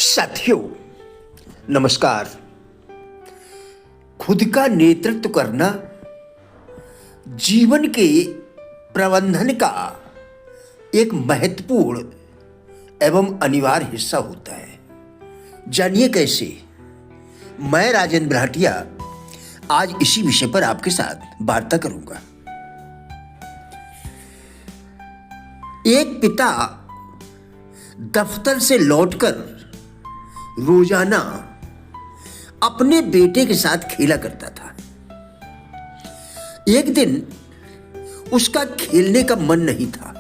साथियों नमस्कार। खुद का नेतृत्व करना जीवन के प्रबंधन का एक महत्वपूर्ण एवं अनिवार्य हिस्सा होता है। जानिए कैसे। मैं राजेंद्र भाटिया आज इसी विषय पर आपके साथ वार्ता करूंगा। एक पिता दफ्तर से लौटकर रोजाना अपने बेटे के साथ खेला करता था। एक दिन उसका खेलने का मन नहीं था।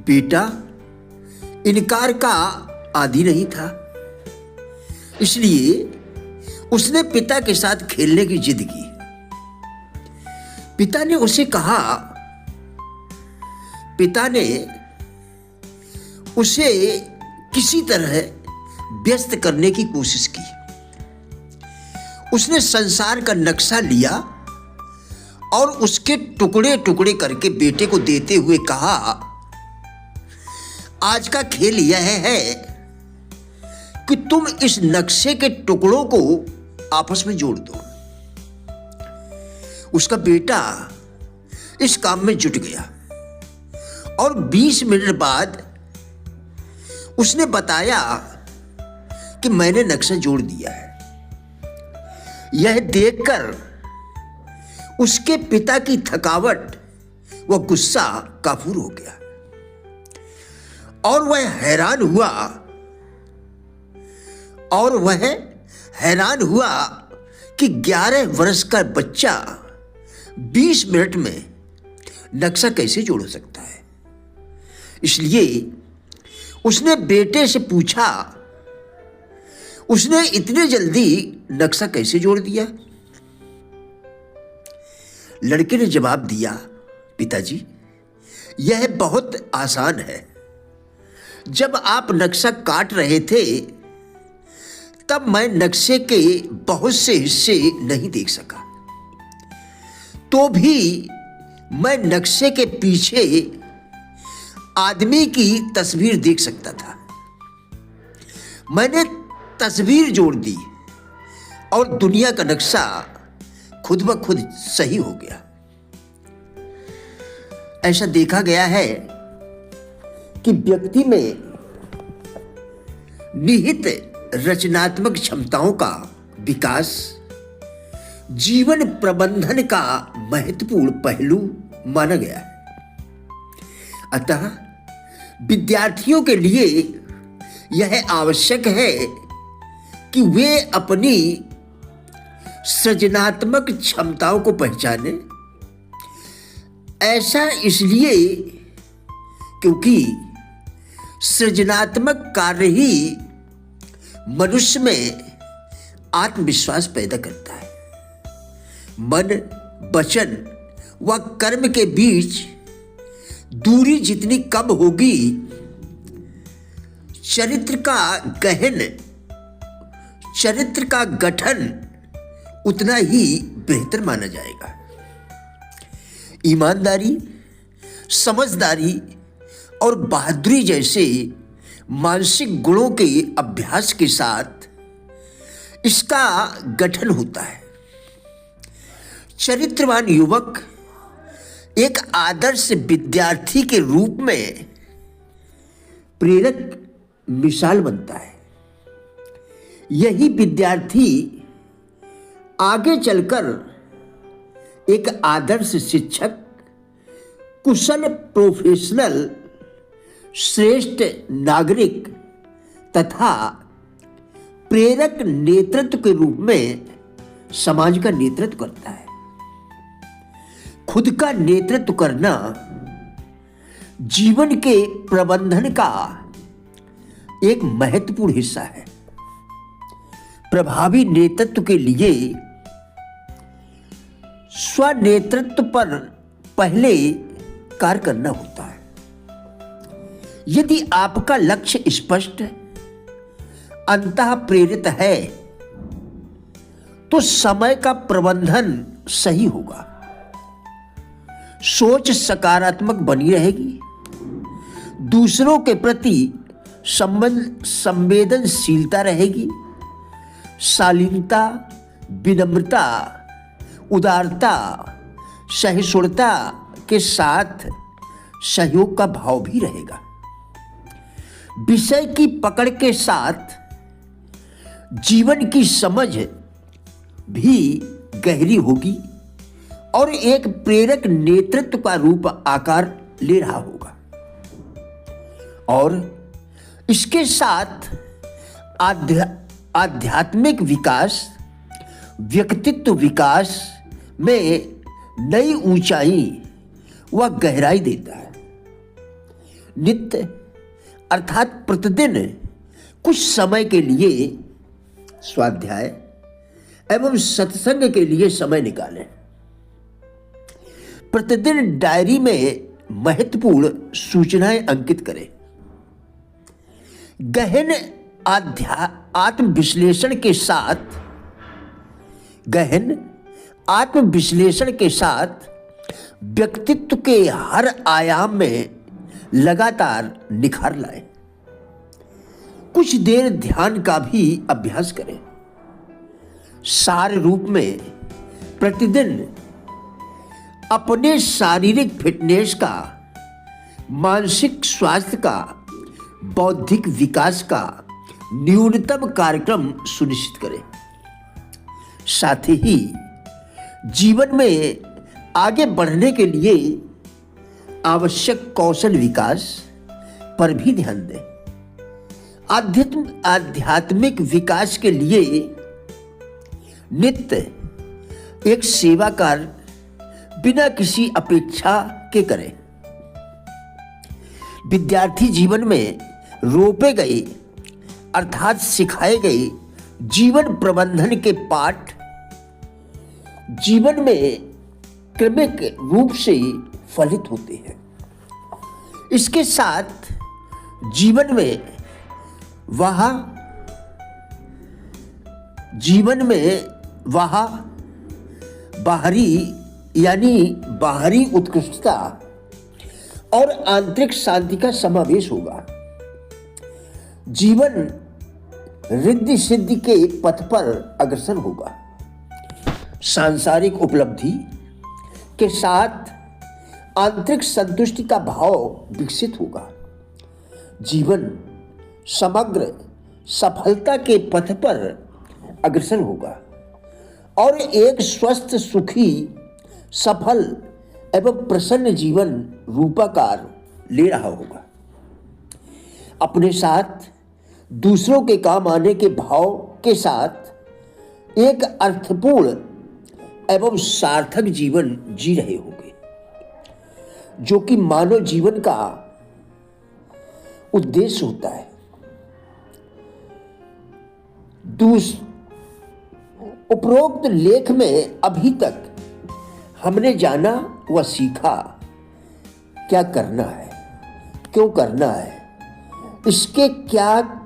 बेटा इनकार का आदी नहीं था, इसलिए उसने पिता के साथ खेलने की जिद की। पिता ने उसे किसी तरह व्यस्त करने की कोशिश की। उसने संसार का नक्शा लिया और उसके टुकड़े टुकड़े करके बेटे को देते हुए कहा, आज का खेल यह है कि तुम इस नक्शे के टुकड़ों को आपस में जोड़ दो। उसका बेटा इस काम में जुट गया और 20 मिनट बाद उसने बताया कि मैंने नक्शा जोड़ दिया है। यह देखकर उसके पिता की थकावट व गुस्सा काफूर हो गया और वह हैरान हुआ कि 11 वर्ष का बच्चा 20 मिनट में नक्शा कैसे जोड़ सकता है। इसलिए उसने बेटे से पूछा, उसने इतने जल्दी नक्शा कैसे जोड़ दिया? लड़के ने जवाब दिया, पिताजी यह बहुत आसान है। जब आप नक्शा काट रहे थे तब मैं नक्शे के बहुत से हिस्से नहीं देख सका, तो भी मैं नक्शे के पीछे आदमी की तस्वीर देख सकता था। मैंने तस्वीर जोड़ दी और दुनिया का नक्शा खुद ब खुद सही हो गया। ऐसा देखा गया है कि व्यक्ति में निहित रचनात्मक क्षमताओं का विकास जीवन प्रबंधन का महत्वपूर्ण पहलू माना गया है। अतः विद्यार्थियों के लिए यह आवश्यक है कि वे अपनी सृजनात्मक क्षमताओं को पहचानें। ऐसा इसलिए क्योंकि सृजनात्मक कार्य ही मनुष्य में आत्मविश्वास पैदा करता है। मन, वचन व कर्म के बीच दूरी जितनी कम होगी, चरित्र का गठन उतना ही बेहतर माना जाएगा। ईमानदारी, समझदारी और बहादुरी जैसे मानसिक गुणों के अभ्यास के साथ इसका गठन होता है। चरित्रवान युवक एक आदर्श विद्यार्थी के रूप में प्रेरक मिसाल बनता है। यही विद्यार्थी आगे चलकर एक आदर्श शिक्षक, कुशल प्रोफेशनल, श्रेष्ठ नागरिक तथा प्रेरक नेतृत्व के रूप में समाज का नेतृत्व करता है। खुद का नेतृत्व करना जीवन के प्रबंधन का एक महत्वपूर्ण हिस्सा है। प्रभावी नेतृत्व के लिए स्वनेतृत्व पर पहले कार्य करना होता है। यदि आपका लक्ष्य स्पष्ट, अंतः प्रेरित है, तो समय का प्रबंधन सही होगा। सोच सकारात्मक बनी रहेगी, दूसरों के प्रति संवेदनशीलता रहेगी, शालीनता, विनम्रता, उदारता, सहिष्णुता के साथ सहयोग का भाव भी रहेगा। विषय की पकड़ के साथ जीवन की समझ भी गहरी होगी और एक प्रेरक नेतृत्व का रूप आकार ले रहा होगा। और इसके साथ आध्यात्मिक विकास, व्यक्तित्व विकास में नई ऊंचाई व गहराई देता है। नित्य अर्थात प्रतिदिन कुछ समय के लिए स्वाध्याय एवं सत्संग के लिए समय निकालें। प्रतिदिन डायरी में महत्वपूर्ण सूचनाएं अंकित करें। गहन आत्मविश्लेषण के साथ व्यक्तित्व के हर आयाम में लगातार निखार लाएं। कुछ देर ध्यान का भी अभ्यास करें। सार रूप में प्रतिदिन अपने शारीरिक फिटनेस का, मानसिक स्वास्थ्य का, बौद्धिक विकास का न्यूनतम कार्यक्रम सुनिश्चित करें। साथ ही जीवन में आगे बढ़ने के लिए आवश्यक कौशल विकास पर भी ध्यान दें। आध्यात्मिक विकास के लिए नित्य एक सेवा कार्य बिना किसी अपेक्षा के करें। विद्यार्थी जीवन में रोपे गए अर्थात सिखाए गए जीवन प्रबंधन के पाठ जीवन में क्रमिक रूप से फलित होते हैं। इसके साथ जीवन में बाहरी उत्कृष्टता और आंतरिक शांति का समावेश होगा। जीवन रिद्धि सिद्धि के पथ पर अग्रसर होगा। सांसारिक उपलब्धि के साथ आंतरिक संतुष्टि का भाव विकसित होगा। जीवन समग्र सफलता के पथ पर अग्रसर होगा और एक स्वस्थ, सुखी, सफल एवं प्रसन्न जीवन रूपाकार ले रहा होगा। अपने साथ दूसरों के काम आने के भाव के साथ एक अर्थपूर्ण एवं सार्थक जीवन जी रहे होंगे, जो कि मानव जीवन का उद्देश्य होता है। उपरोक्त लेख में अभी तक हमने जाना व सीखा क्या करना है, क्यों करना है, इसके क्या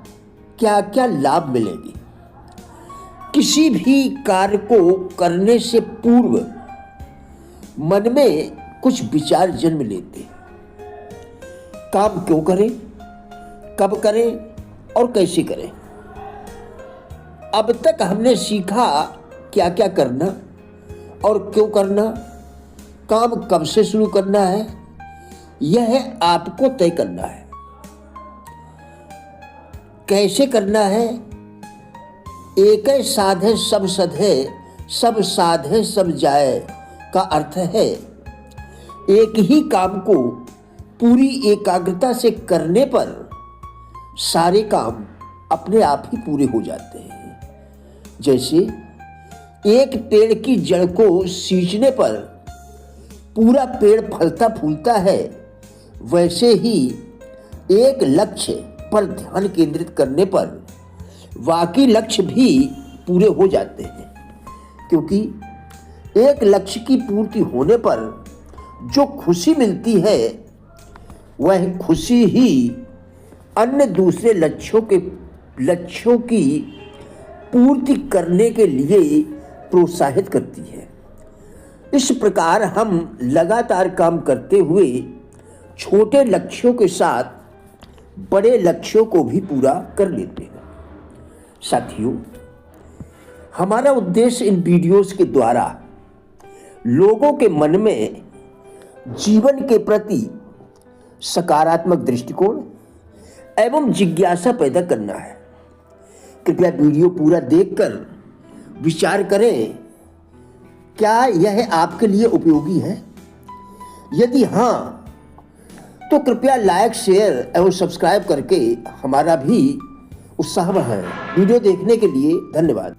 क्या लाभ मिलेंगे। किसी भी कार्य को करने से पूर्व मन में कुछ विचार जन्म लेते हैं। काम क्यों करें, कब करें और कैसे करें। अब तक हमने सीखा क्या क्या करना और क्यों करना, काम कब से शुरू करना है, यह आपको तय करना है। कैसे करना है, एक साधे सब सधे, सब साधे सब जाए का अर्थ है एक ही काम को पूरी एकाग्रता से करने पर सारे काम अपने आप ही पूरे हो जाते हैं। जैसे एक पेड़ की जड़ को सींचने पर पूरा पेड़ फलता फूलता है, वैसे ही एक लक्ष्य पर ध्यान केंद्रित करने पर बाकी लक्ष्य भी पूरे हो जाते हैं। क्योंकि एक लक्ष्य की पूर्ति होने पर जो खुशी मिलती है, वह खुशी ही अन्य दूसरे लक्ष्यों की पूर्ति करने के लिए प्रोत्साहित करती है। इस प्रकार हम लगातार काम करते हुए छोटे लक्ष्यों के साथ बड़े लक्ष्यों को भी पूरा कर लेते हैं। साथियों, हमारा उद्देश्य इन वीडियोस के द्वारा लोगों के मन में जीवन के प्रति सकारात्मक दृष्टिकोण एवं जिज्ञासा पैदा करना है। कृपया वीडियो पूरा देखकर विचार करें, क्या यह आपके लिए उपयोगी है? यदि हाँ, तो कृपया लाइक, शेयर एवं सब्सक्राइब करके हमारा भी उत्साह बढ़ाएं। वीडियो देखने के लिए धन्यवाद।